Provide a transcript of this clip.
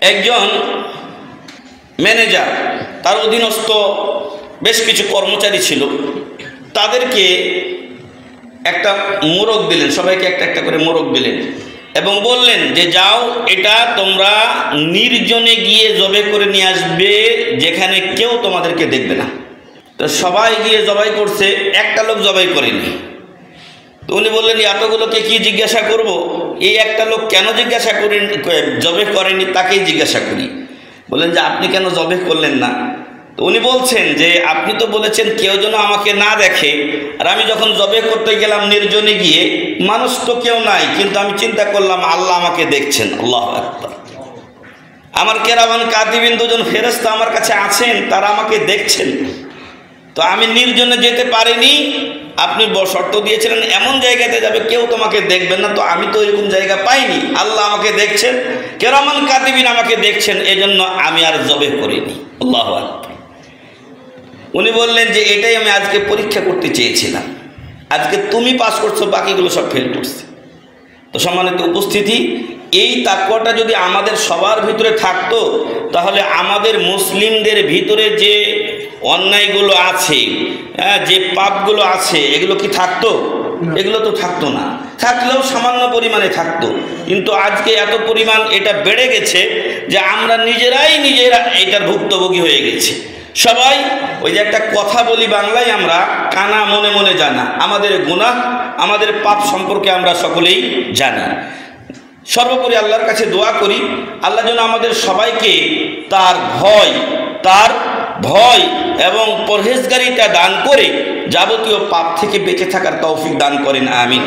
একজন ম্যানেজার, তার অধীনস্থ বেশ কিছু কর্মচারী ছিল, তাদেরকে একটা মোরগ দিলেন, সবাইকে একটা একটা করে মোরগ দিলেন এবং বললেন যে যাও, এটা তোমরা নির্জনে গিয়ে জবাই করে নিয়ে আসবে, যেখানে কেউ তোমাদেরকে দেখবে না। তো সবাই গিয়ে জবাই করছে, একটা লোক জবাই করেনি। তো উনি বললেন এতগুলোকে কি জিজ্ঞাসা করব, এই একটা লোক কেন জিজ্ঞাসা করেন, জবাই করেনি তাকেই জিজ্ঞাসা করি। বললেন যে আপনি কেন জবাই করলেন না? তো উনি বলছেন যে আপনি তো বলেছেন কেউ যেন আমাকে না দেখে, আর আমি যখন জবাই করতে গেলাম নির্জনে গিয়ে, মানুষ তো কেউ নাই, কিন্তু আমি চিন্তা করলাম আল্লাহ আমাকে দেখছেন। আল্লাহু আকবার। আমার কেরামান কাতিবিন দুজন ফেরেশতা আমার কাছে আছেন, তারা আমাকে দেখছেন। তো আমি নির্জনে যেতে পারিনি, আপনি শর্ত দিয়েছিলেন এমন জায়গাতে যাবে কেউ তোমাকে দেখবেন না, তো আমি তো এরকম জায়গা পাইনি, আল্লাহ আমাকে দেখছেন, কেরামান কাতিবিন আমাকে দেখছেন, এজন্য আমি আর জবাই করিনি। আল্লাহু আকবার। উনি বললেন যে এটাই আমি আজকে পরীক্ষা করতে চেয়েছিলাম, আজকে তুমি পাস করছো, বাকিগুলো সব ফেল করছে। তো সম্মানিত উপস্থিতি, এই তাকওয়াটা যদি আমাদের সবার ভিতরে থাকতো, তাহলে আমাদের মুসলিমদের ভিতরে যে অন্যায়গুলো আছে, যে পাপগুলো আছে, এগুলো কি থাকতো? এগুলো তো থাকতো না, থাকলেও সামান্য পরিমাণে থাকতো। কিন্তু আজকে এত পরিমাণ এটা বেড়ে গেছে যে আমরা নিজেরা এটার ভুক্তভোগী হয়ে গেছি। সবাই ওই যে একটা কথা বলি বাংলায়, আমরা কানা মনে মনে জানা, আমাদের গুনাহ আমাদের পাপ সম্পর্কে আমরা সকলেই জানি। সর্বোপরি আল্লাহর কাছে দোয়া করি, আল্লাহ যেন আমাদের সবাইকে তার ভয় এবং পরহেজগারিতা দান করে যাবতীয় পাপ থেকে বেঁচে থাকার তৌফিক দান করেন। আমিন।